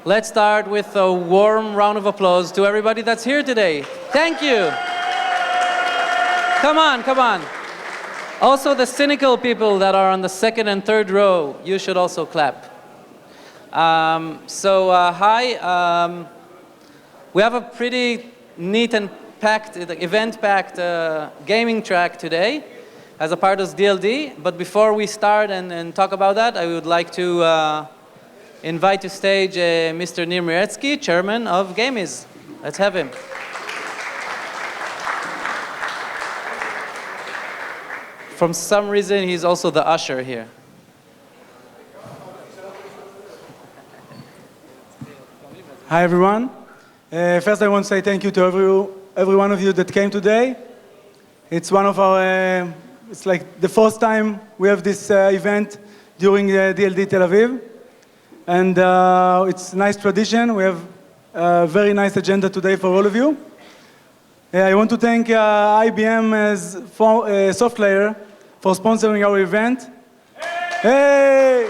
let's start with a warm round of applause to everybody that's here today. Thank you. Come on, come on. Also, the cynical people that are on the second and third row, you should also clap. Hi. We have a pretty neat and packed, event-packed gaming track today as a part of DLD. But before we start and talk about that, I would like to invite to stage Mr. Nir Miretzky, chairman of GameIS. Let's have him. For some reason, he's also the usher here. Hi, everyone. First, I want to say thank you to every one of you that came today. It's one of our, it's like the first time we have this event during DLDTelAviv. And it's a nice tradition. We have a very nice agenda today for all of you. I want to thank IBM as SoftLayer for sponsoring our event. Hey!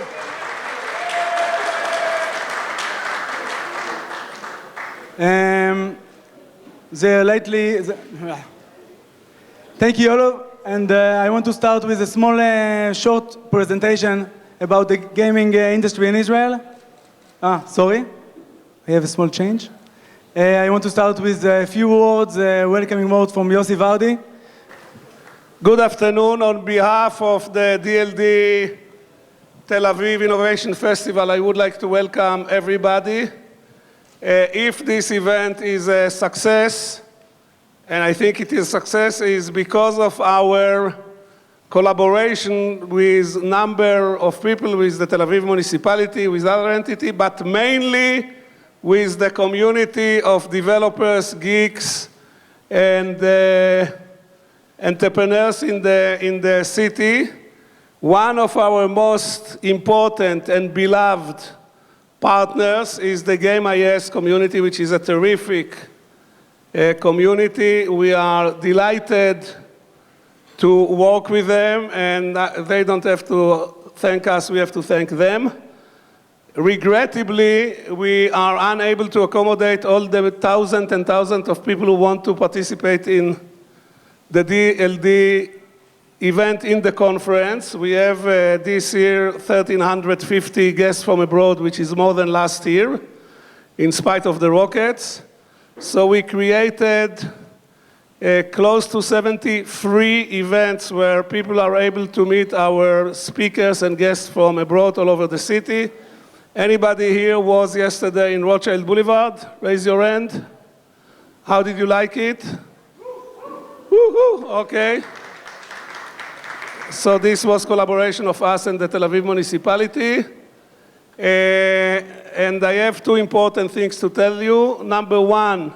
Thank you all, and I want to start with a small, short presentation about the gaming industry in Israel. Sorry, I have a small change. I want to start with a few words, welcoming words from Yossi Vardi. Good afternoon. On behalf of the DLD Tel Aviv Innovation Festival, I would like to welcome everybody. If this event is a success, and I think it is a success, is because of our collaboration with a number of people, with the Tel Aviv municipality, with other entities, but mainly with the community of developers, geeks, and entrepreneurs in the city. One of our most important and beloved partners is the GameIS community, which is a terrific community. We are delighted to work with them, and they don't have to thank us, we have to thank them. Regrettably, we are unable to accommodate all the thousands and thousands of people who want to participate in the DLD event in the conference. We have this year 1,350 guests from abroad, which is more than last year, in spite of the rockets. So we created close to 73 events where people are able to meet our speakers and guests from abroad all over the city. Anybody here was yesterday in Rothschild Boulevard? Raise your hand. How did you like it? Woo-hoo, okay. So this was collaboration of us and the Tel Aviv municipality. And I have two important things to tell you. Number one,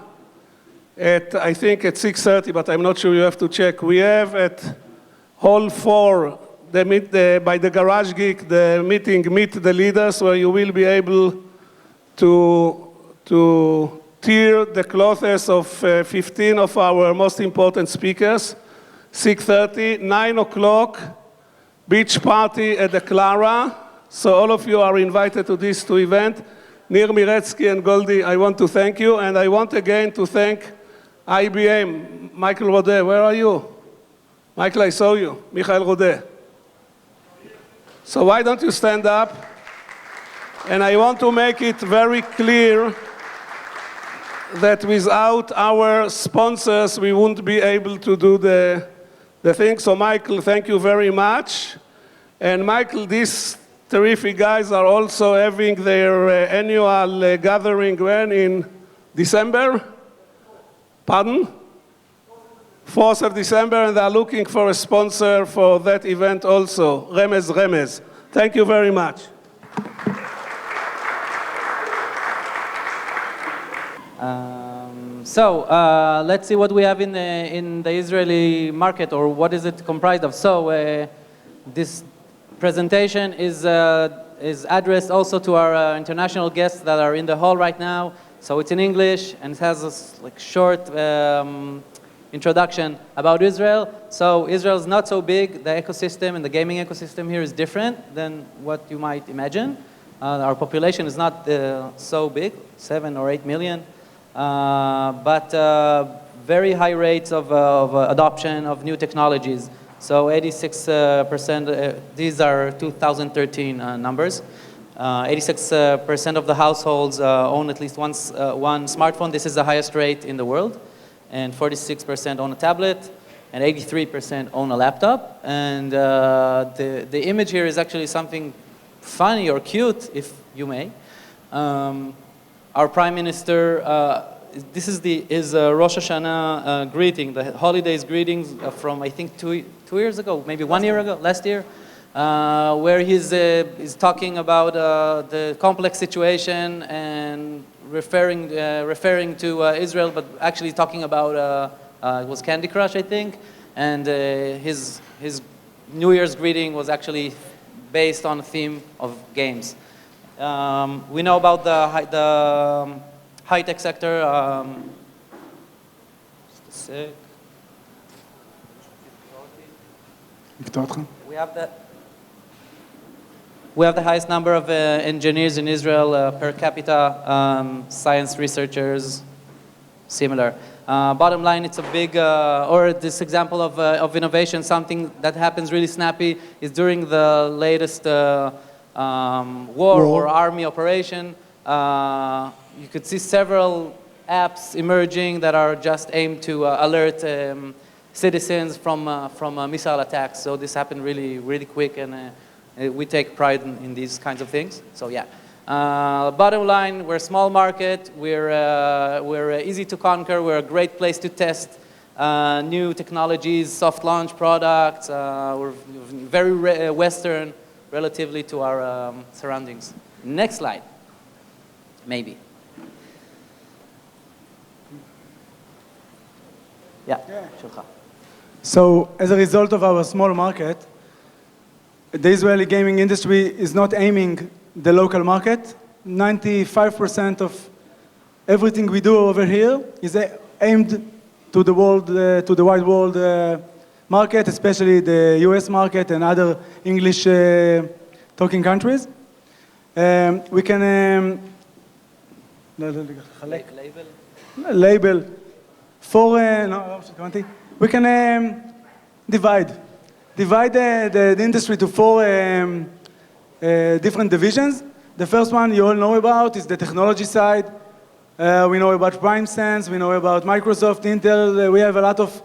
I think at 6:30, but I'm not sure, you have to check. We have at Hall 4, by the Garage Geek, the meeting, Meet the Leaders, where you will be able to tear the clothes of 15 of our most important speakers. 6:30, 9 o'clock, beach party at the Clara. So all of you are invited to these two events. Nir Miretzky and Goldy, I want to thank you. And I want again to thank IBM. Michael Rodé, where are you? Michael, I saw you. Michael Rodé. So why don't you stand up? And I want to make it very clear that without our sponsors, we wouldn't be able to do the thing. So Michael, thank you very much. And Michael, these terrific guys are also having their annual gathering when? In December? Pardon? 4th of December, and they're looking for a sponsor for that event also. Remez. Thank you very much. Let's see what we have in the Israeli market, or what is it comprised of. So this presentation is addressed also to our international guests that are in the hall right now. So it's in English, and it has a short introduction about Israel. So Israel is not so big. The ecosystem and the gaming ecosystem here is different than what you might imagine. Our population is not so big, 7 or 8 million, but very high rates of adoption of new technologies. So 86%, these are 2013 numbers. 86% of the households own at least one smartphone. This is the highest rate in the world. And 46% own a tablet, and 83% own a laptop. And the image here is actually something funny or cute, if you may. Our Prime Minister, this is his Rosh Hashanah greeting, the holidays greetings from, I think, two years ago, maybe 1 year ago, last year, where he's talking about the complex situation and referring to Israel, but actually talking about, it was Candy Crush, I think, and his New Year's greeting was actually based on a theme of games. We know about the high-tech sector. Just a sec. We have the highest number of engineers in Israel per capita, science researchers, similar. Bottom line, it's a big, or this example of innovation, something that happens really snappy is during the latest war or army operation. You could see several apps emerging that are just aimed to alert citizens from missile attacks. So this happened really, really quick, and we take pride in these kinds of things. So yeah. Bottom line, we're a small market, we're easy to conquer, we're a great place to test new technologies, soft launch products, we're very Western relatively to our surroundings. Next slide, maybe. Yeah. So as a result of our small market, the Israeli gaming industry is not aiming the local market. 95% of everything we do over here is aimed to the world, to the wide world market, especially the US market and other English talking countries. We can label for, we can divide the industry to 4 different divisions. The first one you all know about is the technology side. We know about PrimeSense, we know about Microsoft, Intel. We have a lot of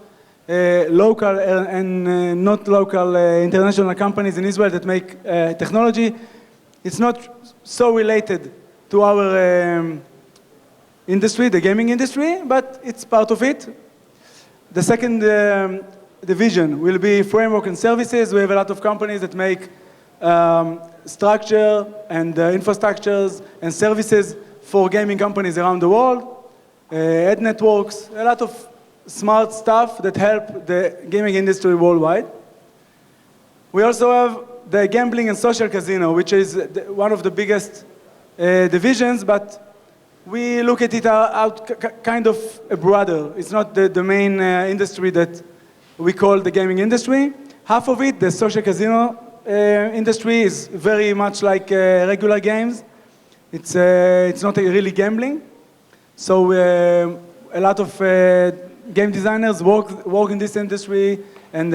local and not local international companies in Israel that make technology. It's not so related to our industry, the gaming industry, but it's part of it. The second division will be framework and services. We have a lot of companies that make structure and infrastructures and services for gaming companies around the world, ad networks, a lot of smart stuff that help the gaming industry worldwide. We also have the gambling and social casino, which is one of the biggest divisions, but we look at it kind of a brother. It's not the main industry that we call the gaming industry. Half of it, the social casino industry, is very much like regular games. It's not really gambling. So a lot of game designers work in this industry and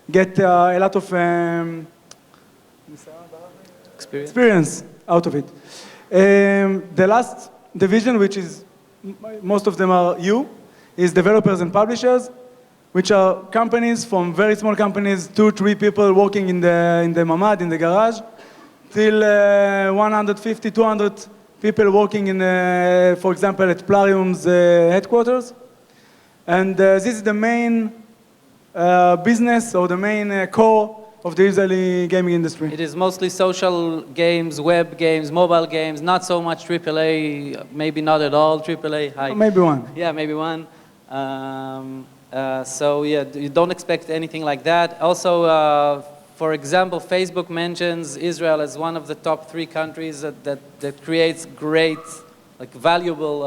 get a lot of experience out of it. The last division, which is most of them are is developers and publishers, which are companies from very small companies, 2-3 people working in the mamad, in the garage, till 150, 200 people working in, for example, at Plarium's headquarters. And this is the main business or the main core of the Israeli gaming industry. It is mostly social games, web games, mobile games, not so much AAA, maybe not at all AAA. Hi. Maybe one. Yeah, maybe one. So yeah, you don't expect anything like that. Also, for example, Facebook mentions Israel as one of the top 3 countries that creates great, like valuable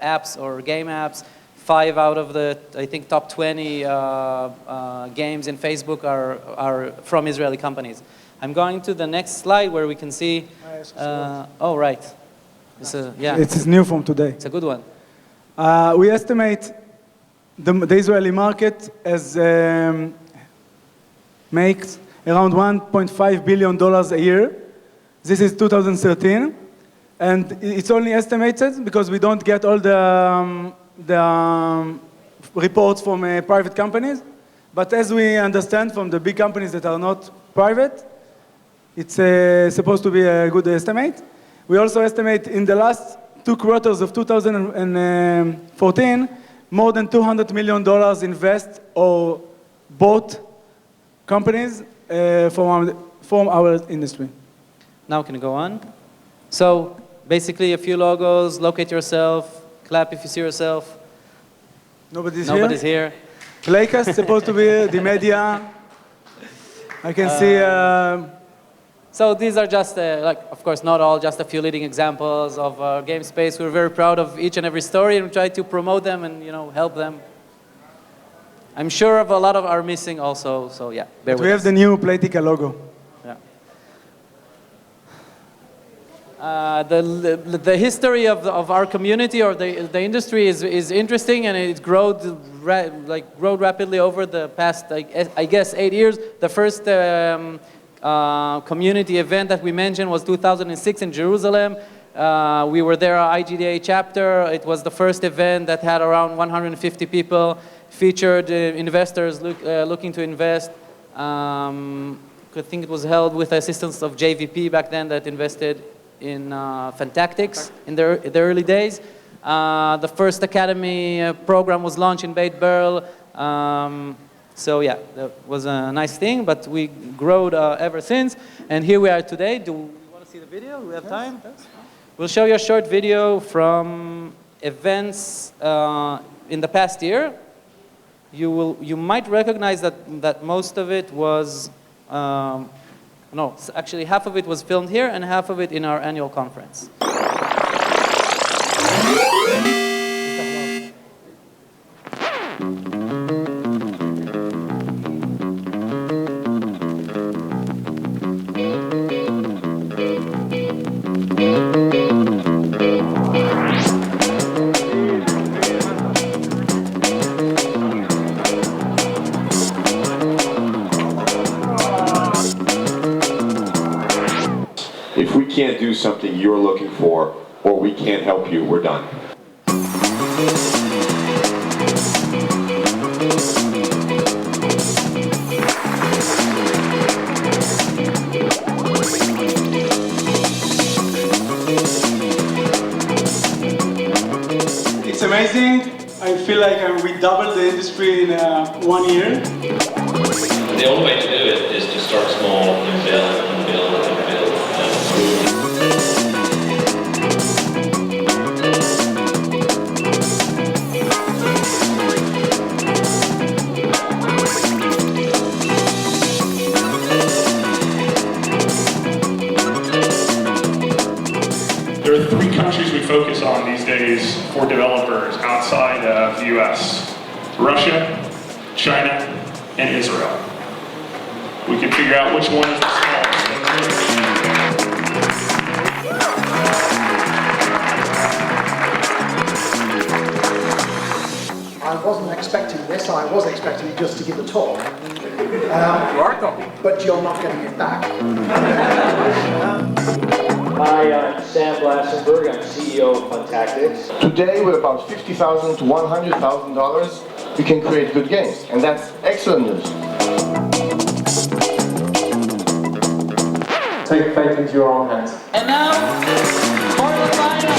apps or game apps. 5 out of the, I think, top 20 games in Facebook are from Israeli companies. I'm going to the next slide where we can see. Oh, right. It's new from today. It's a good one. We estimate the Israeli market as makes around $1.5 billion a year. This is 2013, and it's only estimated because we don't get all the reports from private companies. But as we understand from the big companies that are not private, it's supposed to be a good estimate. We also estimate in the last 2 quarters of 2014, more than $200 million invest or bought companies from our industry. Now can you go on? So basically a few logos, locate yourself, clap if you see yourself. Nobody's here. Playcast is supposed to be the media. I can see. So these are just, of course, not all, just a few leading examples of game space. We're very proud of each and every story and we try to promote them and help them. I'm sure of a lot of are missing also, so yeah. We have the new Playtica logo. Yeah. The history of our community or the industry is interesting and it's grown rapidly over the past, I guess, 8 years. The first community event that we mentioned was 2006 in Jerusalem. We were there, our IGDA chapter. It was the first event that had around 150 people, featured investors looking to invest. I think it was held with the assistance of JVP back then that invested in Fantactics in the early days. The first academy program was launched in Beit Berl. So yeah, that was a nice thing, but we growed ever since. And here we are today. Do we want to see the video? Do we have time? Yes. We'll show you a short video from events in the past year. You might recognize that most of it was, no, actually half of it was filmed here and half of it in our annual conference. If we can't do something you're looking for, or we can't help you, we're done. It's amazing. I feel like we doubled the industry in 1 year. The only way to do it is to start small and build and build and build. There are 3 countries we focus on these days for developers outside of the US: Russia, China, and Israel. We can figure out which one is the smallest. I wasn't expecting this. I was expecting just to give a talk. You are talking. But you're not getting it back. Hi, I'm Sam Blassenberg. I'm CEO of Fantactics. Today, with about $50,000 to $100,000, we can create good games, and that's excellent news. Take fate into your own hands. And now, for the final.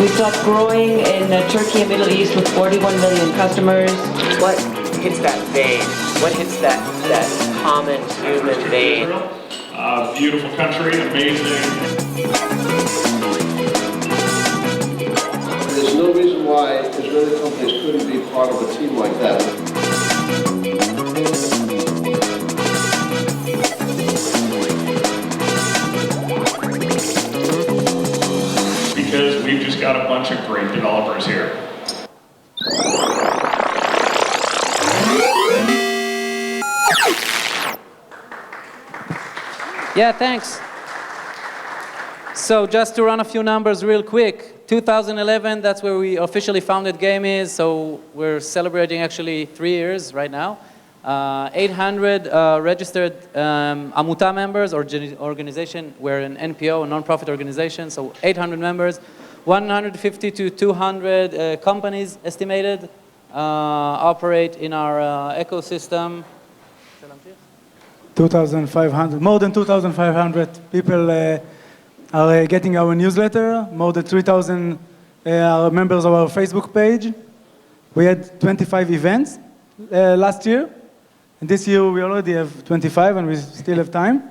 We stopped growing in Turkey and Middle East with 41 million customers. What hits that vein? What hits that common human vein? Beautiful country, amazing. There's no reason why Israeli companies couldn't be part of a team like that. Because we've just got a bunch of great developers here. Yeah, thanks. So just to run a few numbers real quick, 2011, that's where we officially founded GameIS, so we're celebrating actually 3 years right now. 800 registered Amuta members, or organization. We're an NPO, a non-profit organization, so 800 members. 150 to 200 companies estimated operate in our ecosystem. 2,500, more than 2,500 people are getting our newsletter. More than 3,000 are members of our Facebook page. We had 25 events last year. And this year we already have 25 and we still have time.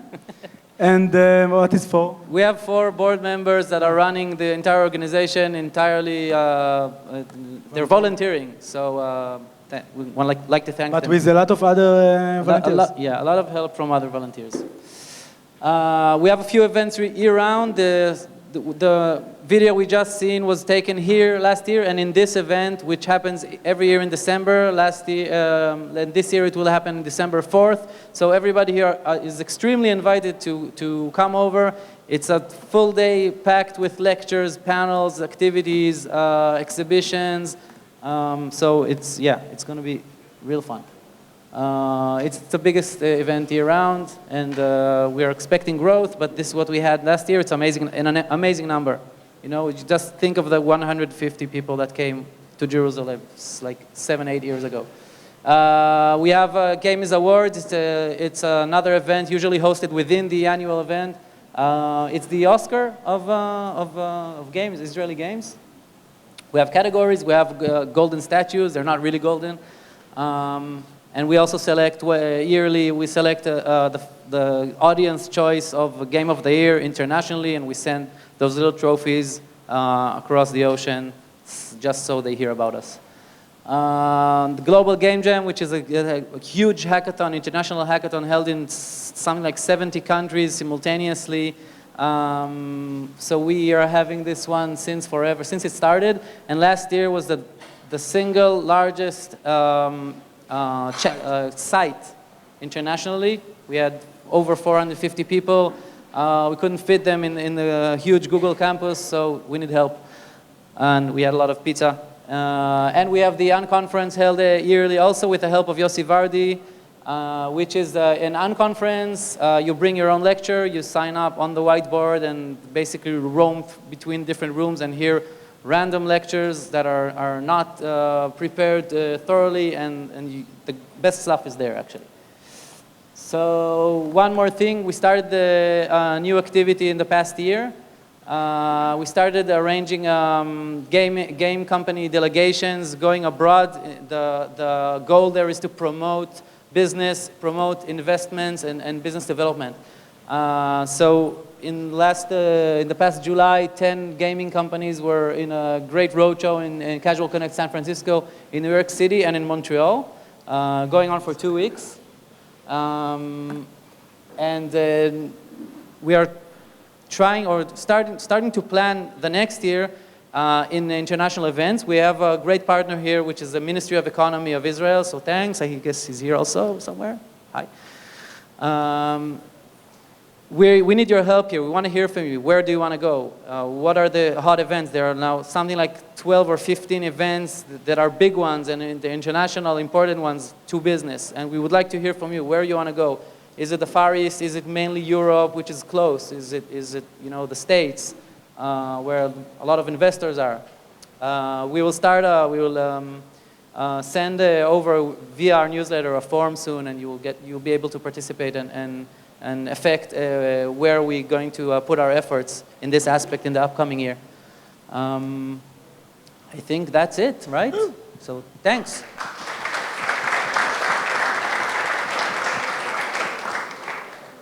And what is for? We have 4 board members that are running the entire organization entirely. They're volunteering. So we would like to thank them. But with a lot of other volunteers. A lot of help from other volunteers. We have a few events year-round. The video we just seen was taken here last year, and in this event, which happens every year in December, and this year it will happen December 4th. So everybody here is extremely invited to come over. It's a full day packed with lectures, panels, activities, exhibitions. So it's going to be real fun. It's the biggest event year-round, and we are expecting growth, but this is what we had last year. It's amazing, an amazing number. You know, you just think of the 150 people that came to Jerusalem. It's like 7-8 years ago. We have GameIS Awards. It's another event usually hosted within the annual event. It's the Oscar of games, Israeli games. We have categories. We have golden statues. They're not really golden. And we also select yearly. We select the audience choice of Game of the Year internationally, and we send those little trophies across the ocean just so they hear about us. The Global Game Jam, which is a huge hackathon, international hackathon held in something like 70 countries simultaneously. So we are having this one since forever, since it started. And last year was the single largest site internationally. We had over 450 people. We couldn't fit them in the huge Google campus, so we need help. And we had a lot of pizza. And we have the Unconference held yearly also with the help of Yossi Vardi, which is an Unconference. You bring your own lecture, you sign up on the whiteboard and basically roam between different rooms and hear random lectures that are not prepared thoroughly, and the best stuff is there, actually. So one more thing, we started the new activity in the past year. We started arranging game company delegations going abroad. The goal there is to promote business, promote investments, and business development. So in the past July, 10 gaming companies were in a great roadshow in Casual Connect San Francisco, in New York City, and in Montreal, going on for 2 weeks. And we are trying or starting to plan the next year in international events. We have a great partner here, which is the Ministry of Economy of Israel, so thanks. I guess he's here also somewhere. Hi. We need your help here. We want to hear from you. Where do you want to go? What are the hot events? There are now something like 12 or 15 events that are big ones, and the international important ones to business. And we would like to hear from you where you want to go. Is it the Far East? Is it mainly Europe, which is close? Is it the States, where a lot of investors are? We will send over via our newsletter a form soon, and you'll be able to participate and affect where we're going to put our efforts in this aspect in the upcoming year. I think that's it, right? So thanks.